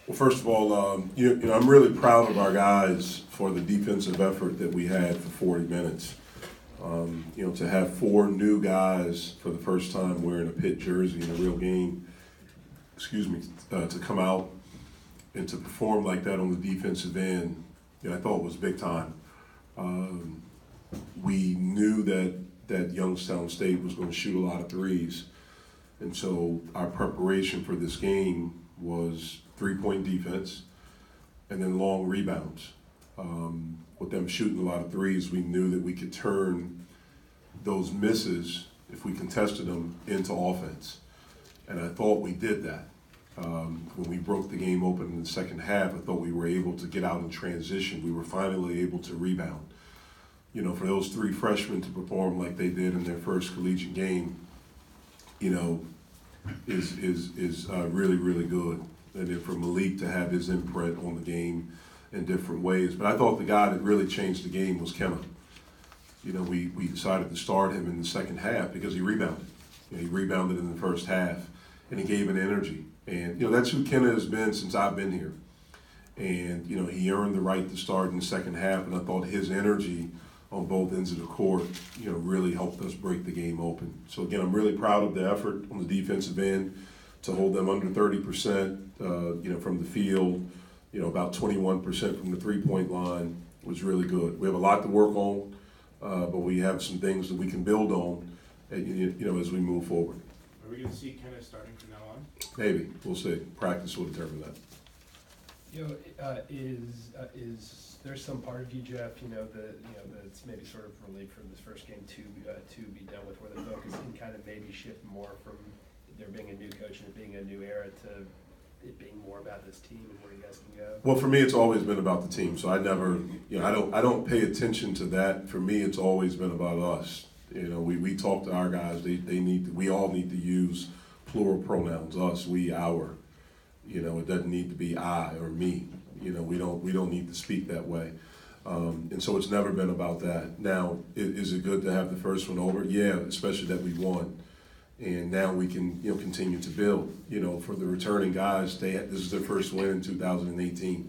Well, first of all, I'm really proud of our guys for the defensive effort that we had for 40 minutes. To have 4 new guys for the first time wearing a Pitt jersey in a real game, to come out and to perform like that on the defensive end, I thought was big time. We knew that Youngstown State was going to shoot a lot of threes, and so our preparation for this game was 3-point defense and then long rebounds. With them shooting a lot of threes, we knew that we could turn those misses, if we contested them, into offense. And I thought we did that. When we broke the game open in the second half, I thought we were able to get out in transition. We were finally able to rebound. For those 3 freshmen to perform like they did in their first collegiate game, is really, really good. And then for Malik to have his imprint on the game in different ways. But I thought the guy that really changed the game was Kenna. We decided to start him in the second half because he rebounded. He rebounded in the first half, and he gave an energy. And, that's who Kenna has been since I've been here. And, he earned the right to start in the second half, and I thought his energy on both ends of the court, really helped us break the game open. So, again, I'm really proud of the effort on the defensive end to hold them under 30%, from the field, about 21% from the 3-point line was really good. We have a lot to work on, but we have some things that we can build on, as we move forward. Are we going to see Kenna starting from now on? Maybe. We'll see. Practice will determine that. Is there some part of you, Jeff, that's maybe sort of relieved from this first game to be done with, where the focus can kind of maybe shift more from there being a new coach and it being a new era to it being more about this team and where you guys can go? Well, for me, it's always been about the team. So I never, I don't pay attention to that. For me, it's always been about us. We talk to our guys. We all need to use plural pronouns. Us, we, our. It doesn't need to be I or me. We don't need to speak that way. And so it's never been about that. Now, is it good to have the first one over? Yeah, especially that we won. And now we can, continue to build. For the returning guys, this is their first win in 2018.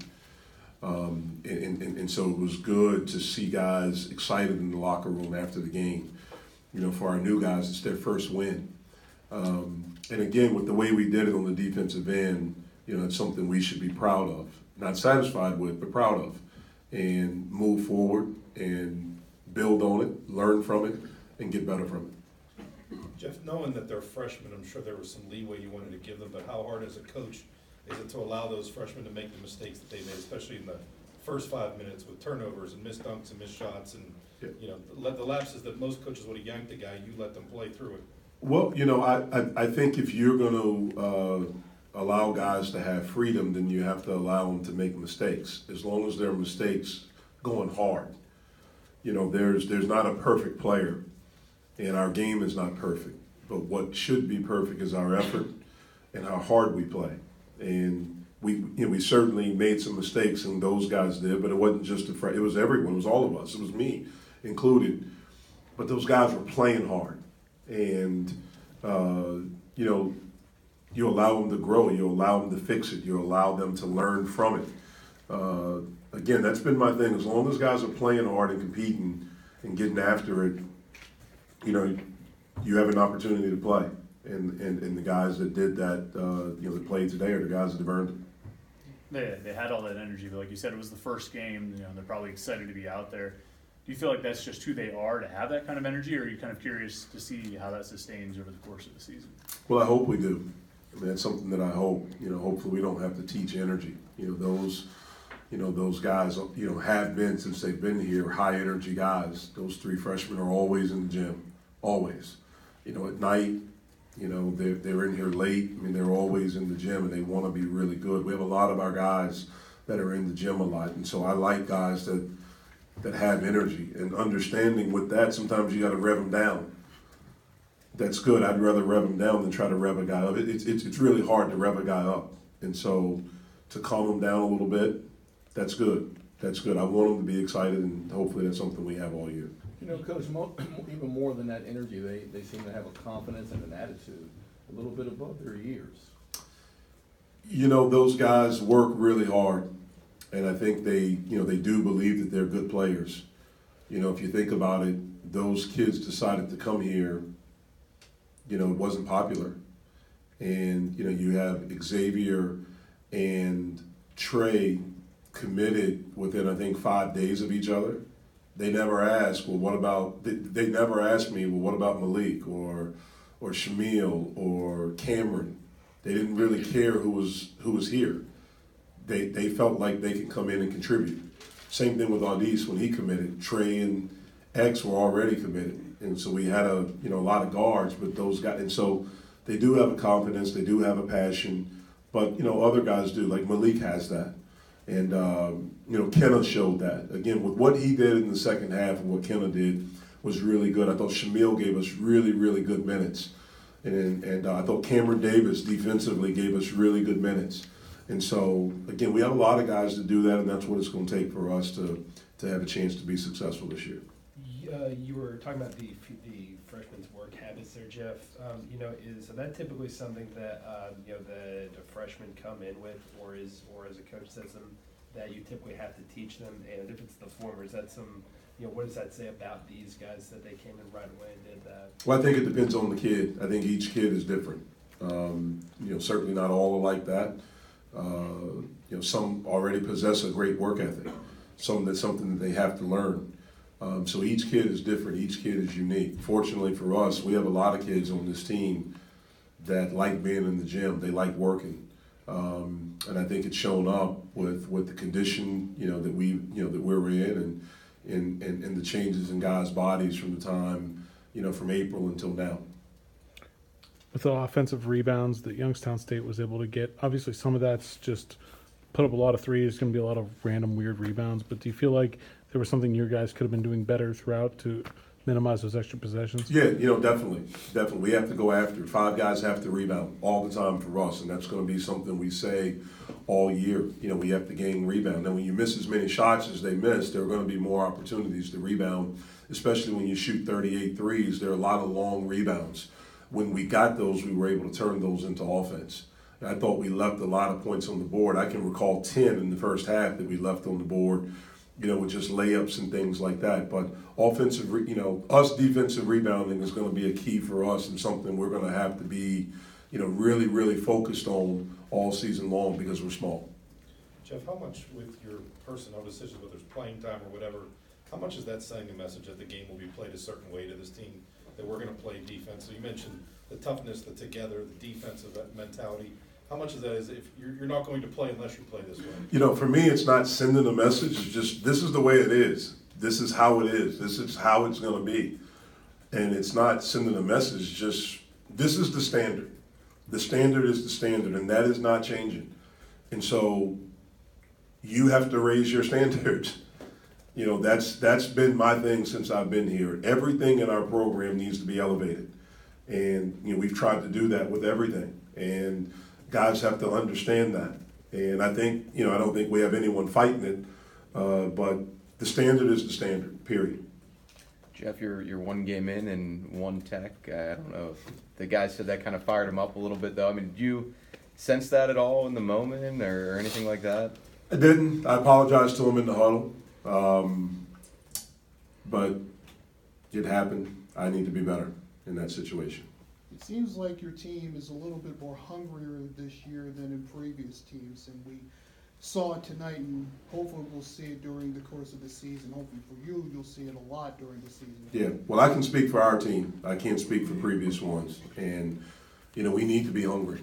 And so it was good to see guys excited in the locker room after the game. For our new guys, it's their first win. And again, with the way we did it on the defensive end, it's something we should be proud of. Not satisfied with, but proud of. And move forward and build on it, learn from it, and get better from it. Jeff, knowing that they're freshmen, I'm sure there was some leeway you wanted to give them, but how hard as a coach is it to allow those freshmen to make the mistakes that they made, especially in the first 5 minutes with turnovers and missed dunks and missed shots and, the lapses that most coaches would have yanked a guy, you let them play through it? Well, I think if you're going to allow guys to have freedom, then you have to allow them to make mistakes. As long as they're mistakes going hard. There's not a perfect player, and our game is not perfect. But what should be perfect is our effort and how hard we play. And we certainly made some mistakes, and those guys did, but it wasn't just it was everyone. It was all of us. It was me included. But those guys were playing hard. And, you allow them to grow, you allow them to fix it, you allow them to learn from it. Again, that's been my thing. As long as guys are playing hard and competing and getting after it, you have an opportunity to play. And the guys that did that, that played today are the guys that have earned it. They had all that energy, but like you said, it was the first game. They're probably excited to be out there. Do you feel like that's just who they are to have that kind of energy, or are you kind of curious to see how that sustains over the course of the season? Well, I hope we do. That's something that I hope. Hopefully we don't have to teach energy. Those guys, have been since they've been here, high energy guys. Those 3 freshmen are always in the gym, always. At night, they're in here late. They're always in the gym and they want to be really good. We have a lot of our guys that are in the gym a lot, and so I like guys that have energy and understanding with that. Sometimes you got to rev them down. That's good. I'd rather rev them down than try to rev a guy up. It's really hard to rev a guy up. And so to calm them down a little bit, that's good. That's good. I want them to be excited, and hopefully that's something we have all year. Coach, even more than that energy, they seem to have a confidence and an attitude a little bit above their years. You know, those guys work really hard, and I think they do believe that they're good players. You know, if you think about it, those kids decided to come here, it wasn't popular. And, you have Xavier and Trey committed within, I think, 5 days of each other. They never asked, well, what about, they never asked me, well, what about Malik or Shamil or Cameron? They didn't really care who was here. They felt like they could come in and contribute. Same thing with Audis when he committed. Trey and X were already committed. And so we had a lot of guards, but those guys, and so they do have a confidence, they do have a passion, but other guys do, like Malik has that. And Kenna showed that. Again, with what he did in the second half and what Kenna did was really good. I thought Shamil gave us really, really good minutes. And I thought Cameron Davis defensively gave us really good minutes. And so, again, we have a lot of guys to do that, and that's what it's going to take for us to have a chance to be successful this year. You were talking about the freshmen's work habits there, Jeff. Is that typically something that the freshmen come in with, or as a coach says them that you typically have to teach them? And if it's the former, is that some what does that say about these guys that they came in right away and did that? Well, I think it depends on the kid. I think each kid is different. Certainly not all are like that. Some already possess a great work ethic. Some that's something that they have to learn. So each kid is different. Each kid is unique. Fortunately for us, we have a lot of kids on this team that like being in the gym. They like working, and I think it's shown up with the condition that we're in and the changes in guys' bodies from the time from April until now. With the offensive rebounds that Youngstown State was able to get, obviously some of that's just put up a lot of threes, going to be a lot of random weird rebounds, but do you feel like there was something your guys could have been doing better throughout to minimize those extra possessions? Yeah, definitely. We have to go after it. 5 guys have to rebound all the time for us, and that's going to be something we say all year. We have to gain rebound. And when you miss as many shots as they miss, there are going to be more opportunities to rebound, especially when you shoot 38 threes. There are a lot of long rebounds. When we got those, we were able to turn those into offense. And I thought we left a lot of points on the board. I can recall 10 in the first half that we left on the board, with just layups and things like that. But offensive, us defensive rebounding is going to be a key for us and something we're going to have to be, really, really focused on all season long because we're small. Jeff, how much with your personnel decisions, whether it's playing time or whatever, how much is that sending a message that the game will be played a certain way to this team, that we're going to play defense? So you mentioned the toughness, the together, the defensive mentality. How much of that is if you're not going to play unless you play this way? For me, it's not sending a message. It's just this is the way it is. This is how it is. This is how it's going to be. And it's not sending a message. Just this is the standard. The standard is the standard, and that is not changing. And so you have to raise your standards. That's been my thing since I've been here. Everything in our program needs to be elevated. And, we've tried to do that with everything. And guys have to understand that. And I think, I don't think we have anyone fighting it, but the standard is the standard, period. Jeff, you're one game in and one tech. I don't know if the guys said that kind of fired him up a little bit, though. I mean, did you sense that at all in the moment or anything like that? I didn't. I apologized to him in the huddle. But it happened. I need to be better in that situation. It seems like your team is a little bit more hungrier this year than in previous teams, and we saw it tonight, and hopefully we'll see it during the course of the season. Hopefully for you, you'll see it a lot during the season. Yeah, well, I can speak for our team. I can't speak for previous ones. And, we need to be hungry.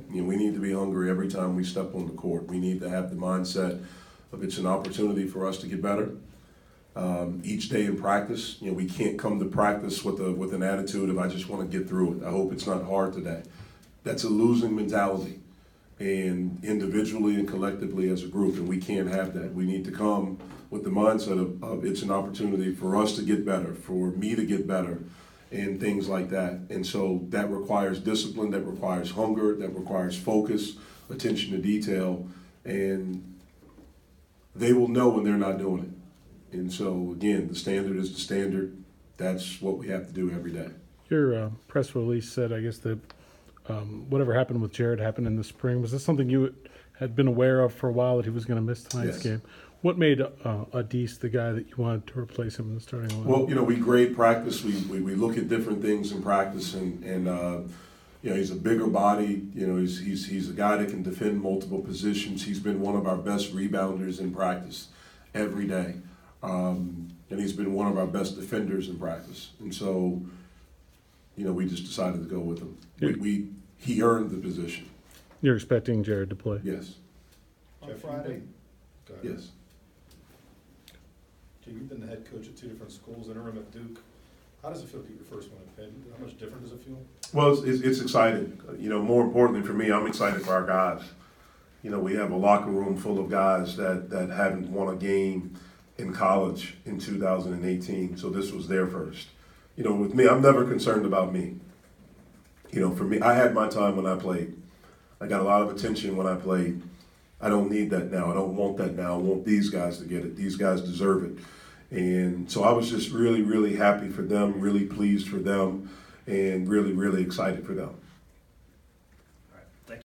We need to be hungry every time we step on the court. We need to have the mindset of it's an opportunity for us to get better. Each day in practice, we can't come to practice with an attitude of I just want to get through it. I hope it's not hard today. That's a losing mentality, and individually and collectively as a group, and we can't have that. We need to come with the mindset of it's an opportunity for us to get better, for me to get better, and things like that. And so that requires discipline, that requires hunger, that requires focus, attention to detail, and they will know when they're not doing it. And so, again, the standard is the standard. That's what we have to do every day. Your press release said, I guess, that whatever happened with Jared happened in the spring. Was this something you had been aware of for a while that he was going to miss tonight's Yes. game? What made Adis the guy that you wanted to replace him in the starting line? Well, we grade practice. We look at different things in practice, and he's a bigger body. He's a guy that can defend multiple positions. He's been one of our best rebounders in practice every day, and he's been one of our best defenders in practice. And so, we just decided to go with him. He earned the position. You're expecting Jared to play? Yes. On Jeff, Friday. Go ahead. Yes. Jay, you've been the head coach at 2 different schools, interim at Duke. How does it feel to get your first one at Pitt? How much different does it feel? Well, it's exciting. More importantly for me, I'm excited for our guys. We have a locker room full of guys that haven't won a game in college in 2018, so this was their first. With me, I'm never concerned about me. For me, I had my time when I played. I got a lot of attention when I played. I don't need that now. I don't want that now. I want these guys to get it. These guys deserve it. And so I was just really, really happy for them, really pleased for them, and really, really excited for them.